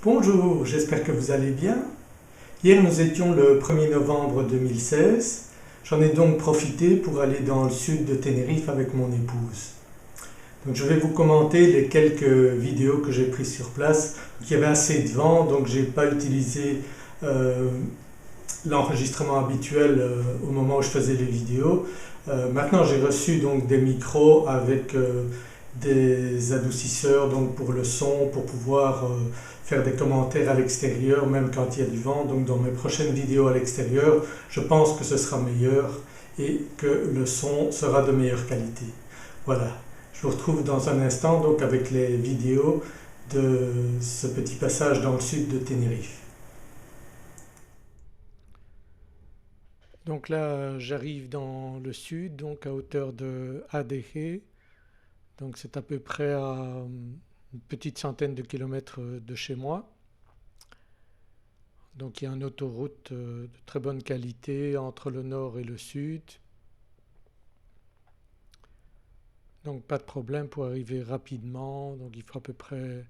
Bonjour, j'espère que vous allez bien. Hier nous étions le 1er novembre 2016. J'en ai donc profité pour aller dans le sud de Tenerife avec mon épouse. Donc je vais vous commenter les quelques vidéos que j'ai prises sur place. Il y avait assez de vent, donc j'ai pas utilisé euh, l'enregistrement habituel au moment où je faisais les vidéos. Maintenant j'ai reçu donc des micros avec des adoucisseurs donc pour le son, pour pouvoir faire des commentaires à l'extérieur même quand il y a du vent. Donc dans mes prochaines vidéos à l'extérieur, je pense que ce sera meilleur et que le son sera de meilleure qualité. Voilà, je vous retrouve dans un instant donc avec les vidéos de ce petit passage dans le sud de Tenerife. Donc là, j'arrive dans le sud, donc à hauteur de ADG. Donc c'est à peu près à une petite centaine de kilomètres de chez moi. Donc il y a une autoroute de très bonne qualité entre le nord et le sud. Donc pas de problème pour arriver rapidement. Donc il faut à peu près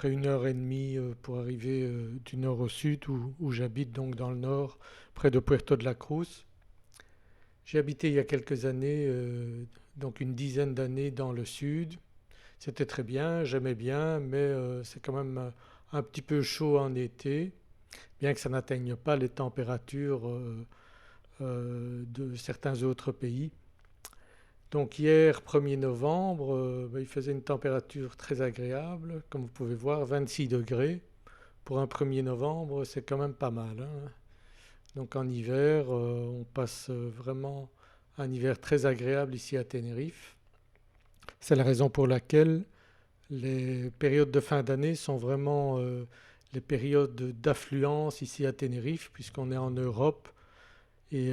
1 heure et demie pour arriver du nord au sud où j'habite, donc dans le nord, près de Puerto de la Cruz. J'ai habité il y a quelques années, donc une dizaine d'années dans le sud. C'était très bien, j'aimais bien, mais c'est quand même un petit peu chaud en été, bien que ça n'atteigne pas les températures de certains autres pays. Donc hier, 1er novembre, il faisait une température très agréable, comme vous pouvez voir, 26 degrés. Pour un 1er novembre, c'est quand même pas mal, hein. Donc en hiver, on passe vraiment un hiver très agréable ici à Tenerife. C'est la raison pour laquelle les périodes de fin d'année sont vraiment les périodes d'affluence ici à Tenerife, puisqu'on est en Europe. Et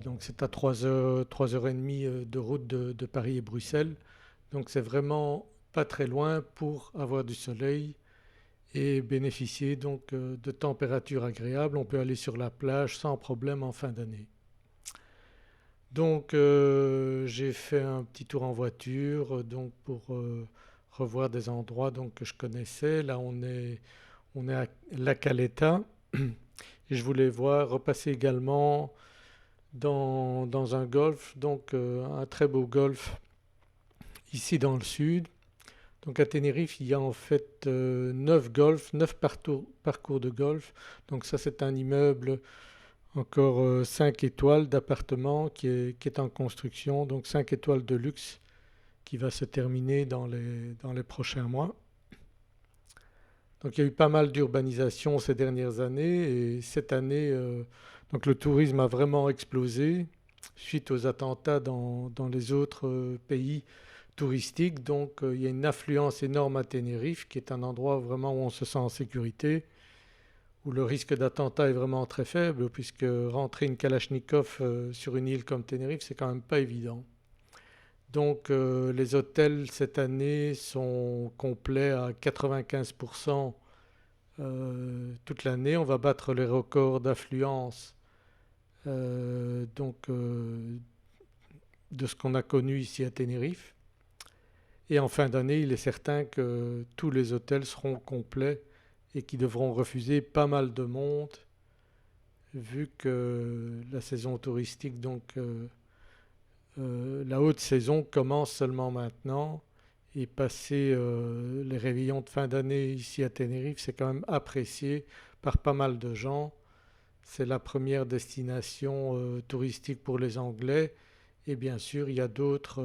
donc c'est à 3 heures, 3 heures et demie de route de Paris et Bruxelles. Donc c'est vraiment pas très loin pour avoir du soleil et bénéficier donc de températures agréables. On peut aller sur la plage sans problème en fin d'année. Donc j'ai fait un petit tour en voiture donc pour revoir des endroits donc, que je connaissais. Là on est à La Caleta et je voulais voir repasser également dans un golfe, donc un très beau golfe ici dans le sud. Donc à Tenerife, il y a en fait 9 golfs, 9 parcours de golf. Donc ça c'est un immeuble encore 5 étoiles d'appartement qui est en construction, donc 5 étoiles de luxe qui va se terminer dans les prochains mois. Donc il y a eu pas mal d'urbanisation ces dernières années et cette année, donc le tourisme a vraiment explosé suite aux attentats dans les autres pays touristiques. Donc il y a une affluence énorme à Tenerife qui est un endroit vraiment où on se sent en sécurité, où le risque d'attentat est vraiment très faible puisque rentrer une Kalachnikov sur une île comme Tenerife, c'est quand même pas évident. Donc les hôtels cette année sont complets à 95% toute l'année. On va battre les records d'affluence donc de ce qu'on a connu ici à Tenerife. Et en fin d'année, il est certain que tous les hôtels seront complets et qui devront refuser pas mal de monde vu que la saison touristique, donc la haute saison commence seulement maintenant et passer les réveillons de fin d'année ici à Tenerife, c'est quand même apprécié par pas mal de gens. C'est la première destination touristique pour les Anglais et bien sûr il y a d'autres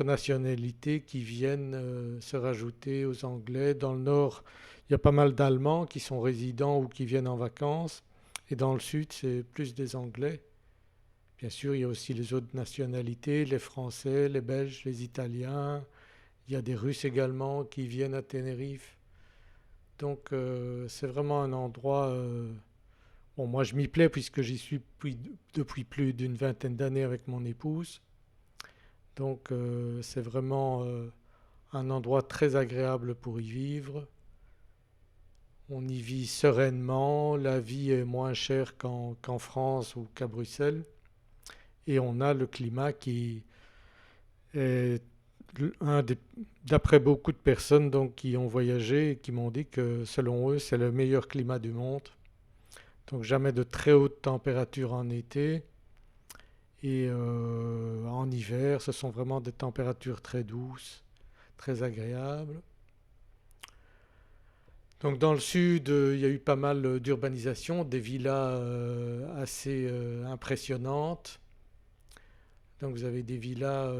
nationalités qui viennent se rajouter aux Anglais. Dans le nord, il y a pas mal d'Allemands qui sont résidents ou qui viennent en vacances et dans le sud, c'est plus des Anglais. Bien sûr, il y a aussi les autres nationalités, les Français, les Belges, les Italiens. Il y a des Russes également qui viennent à Tenerife. Donc c'est vraiment un endroit. Bon, moi je m'y plais puisque j'y suis depuis plus d'une vingtaine d'années avec mon épouse. Donc c'est vraiment un endroit très agréable pour y vivre. On y vit sereinement, la vie est moins chère qu'en France ou qu'à Bruxelles. Et on a le climat qui est un des- d'après beaucoup de personnes donc, qui ont voyagé et qui m'ont dit que selon eux, c'est le meilleur climat du monde. Donc jamais de très haute température en été et en hiver, ce sont vraiment des températures très douces, très agréables. Donc dans le sud, il y a eu pas mal d'urbanisation, des villas assez impressionnantes. Donc vous avez des villas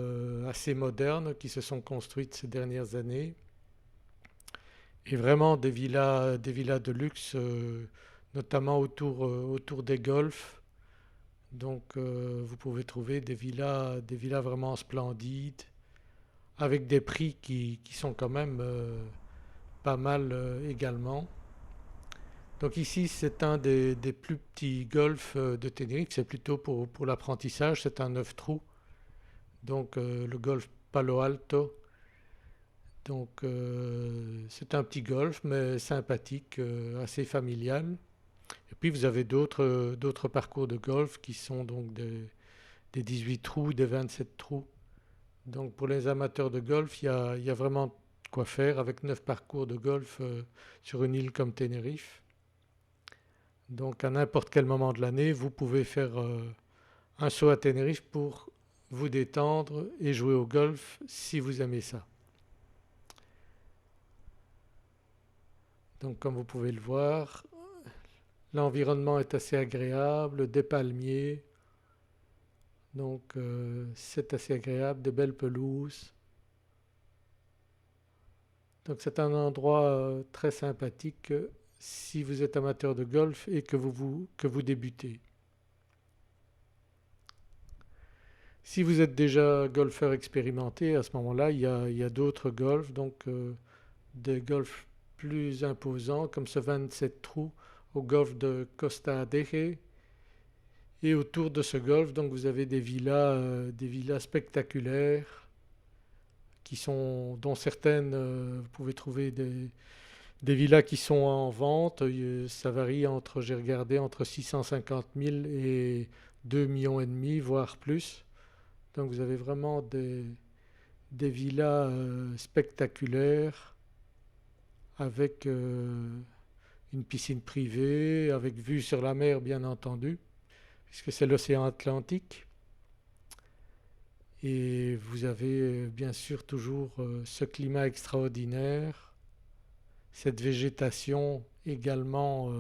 assez modernes qui se sont construites ces dernières années et vraiment des villas de luxe, notamment autour des golfs. Donc vous pouvez trouver des villas vraiment splendides avec des prix qui sont quand même pas mal également. Donc ici c'est un des plus petits golfs de Tenerife, c'est plutôt pour l'apprentissage, c'est un 9 trous, donc le golf Palo Alto. Donc c'est un petit golf mais sympathique, assez familial. Et puis vous avez d'autres parcours de golf qui sont donc des 18 trous, des 27 trous. Donc pour les amateurs de golf, il y a vraiment quoi faire avec 9 parcours de golf sur une île comme Tenerife. Donc à n'importe quel moment de l'année, vous pouvez faire un saut à Tenerife pour vous détendre et jouer au golf si vous aimez ça. Donc comme vous pouvez le voir, l'environnement est assez agréable, des palmiers, donc c'est assez agréable, des belles pelouses. Donc c'est un endroit très sympathique si vous êtes amateur de golf et que vous débutez. Si vous êtes déjà golfeur expérimenté, à ce moment-là, il y a d'autres golfs, donc des golfs plus imposants comme ce 27 trous au golfe de Costa Adeje. Et autour de ce golfe, donc vous avez des villas spectaculaires dont certaines, vous pouvez trouver des villas qui sont en vente. Ça varie entre, j'ai regardé, entre 650 000 et 2 millions et demi, voire plus. Donc vous avez vraiment des villas spectaculaires avec une piscine privée, avec vue sur la mer bien entendu, puisque c'est l'océan Atlantique. Et vous avez bien sûr toujours ce climat extraordinaire, cette végétation également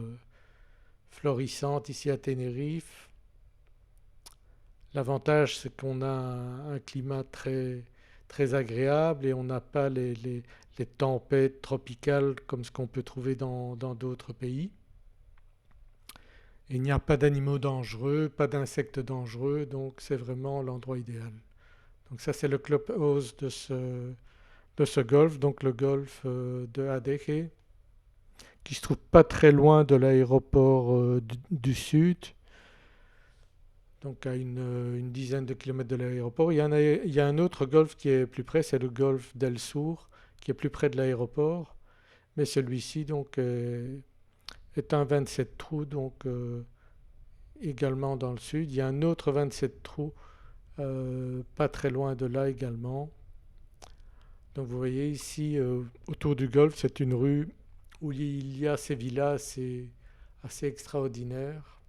florissante ici à Tenerife. L'avantage, c'est qu'on a un climat très agréable et on n'a pas les tempêtes tropicales comme ce qu'on peut trouver dans d'autres pays. Il n'y a pas d'animaux dangereux, pas d'insectes dangereux, donc c'est vraiment l'endroit idéal. Donc ça, c'est le clubhouse de ce golfe, donc le golfe de Adeje, qui se trouve pas très loin de l'aéroport du sud, donc à une dizaine de kilomètres de l'aéroport. Il y a un autre golfe qui est plus près, c'est le golfe d'El Sur, qui est plus près de l'aéroport, mais celui-ci donc est un 27 trous, donc également dans le sud. Il y a un autre 27 trous pas très loin de là également. Donc vous voyez ici, autour du golfe, c'est une rue où il y a ces villas assez extraordinaires,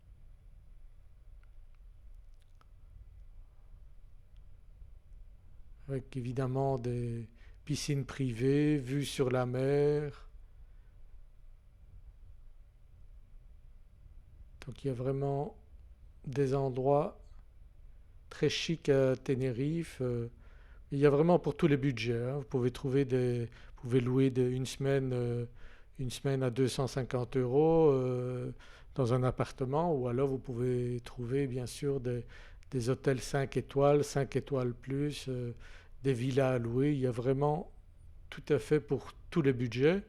avec évidemment des piscines privées, vues sur la mer. Donc il y a vraiment des endroits très chics à Tenerife. Il y a vraiment pour tous les budgets, hein. Vous pouvez louer une semaine à 250 euros dans un appartement, ou alors vous pouvez trouver bien sûr des hôtels 5 étoiles plus, des villas à louer. Il y a vraiment tout à fait pour tous les budgets.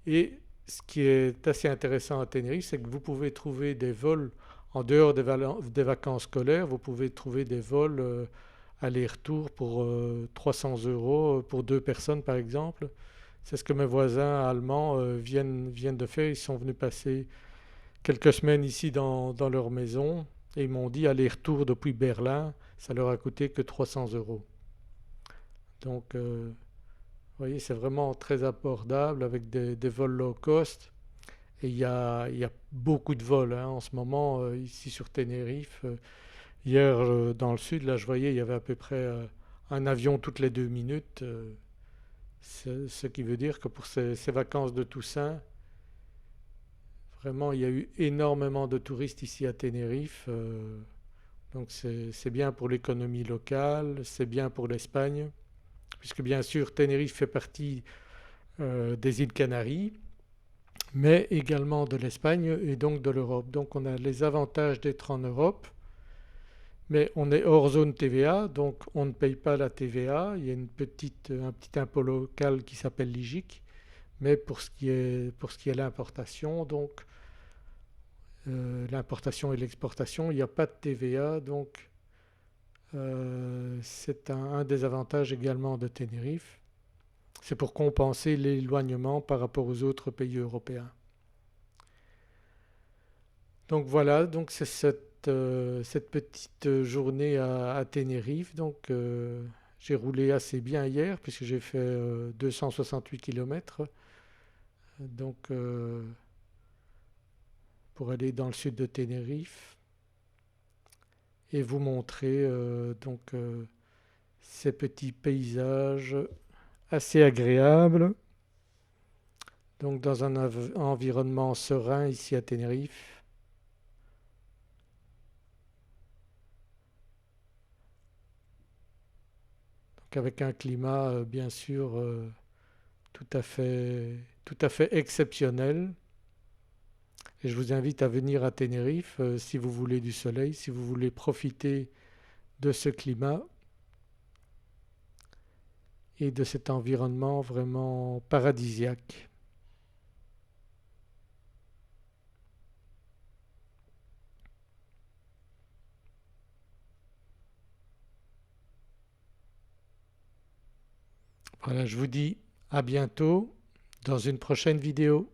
Et ce qui est assez intéressant à Tenerife, c'est que vous pouvez trouver des vols en dehors des vacances scolaires. Vous pouvez trouver des vols aller-retour pour 300 euros pour deux personnes par exemple. C'est ce que mes voisins allemands viennent de faire. Ils sont venus passer quelques semaines ici dans leur maison et ils m'ont dit aller-retour depuis Berlin, ça leur a coûté que 300 euros. Donc vous voyez c'est vraiment très abordable avec des vols low cost et il y a beaucoup de vols hein, en ce moment ici sur Tenerife. Hier dans le sud là je voyais il y avait à peu près un avion toutes les 2 minutes. Ce qui veut dire que pour ces vacances de Toussaint, vraiment il y a eu énormément de touristes ici à Tenerife. Donc c'est bien pour l'économie locale, c'est bien pour l'Espagne, puisque bien sûr Tenerife fait partie des îles Canaries, mais également de l'Espagne et donc de l'Europe. Donc on a les avantages d'être en Europe, mais on est hors zone TVA, donc on ne paye pas la TVA. Il y a un petit impôt local qui s'appelle l'IGIC, mais pour ce qui est l'importation, donc l'importation et l'exportation, il n'y a pas de TVA, donc c'est un des avantages également de Tenerife. C'est pour compenser l'éloignement par rapport aux autres pays européens. Donc voilà, donc c'est cette petite journée à Tenerife. Donc j'ai roulé assez bien hier puisque j'ai fait 268 km. Donc pour aller dans le sud de Tenerife et vous montrer ces petits paysages assez agréables. Donc dans un environnement serein ici à Tenerife. Donc avec un climat bien sûr tout à fait, tout à fait exceptionnel. Et je vous invite à venir à Tenerife si vous voulez du soleil, si vous voulez profiter de ce climat et de cet environnement vraiment paradisiaque. Voilà, je vous dis à bientôt dans une prochaine vidéo.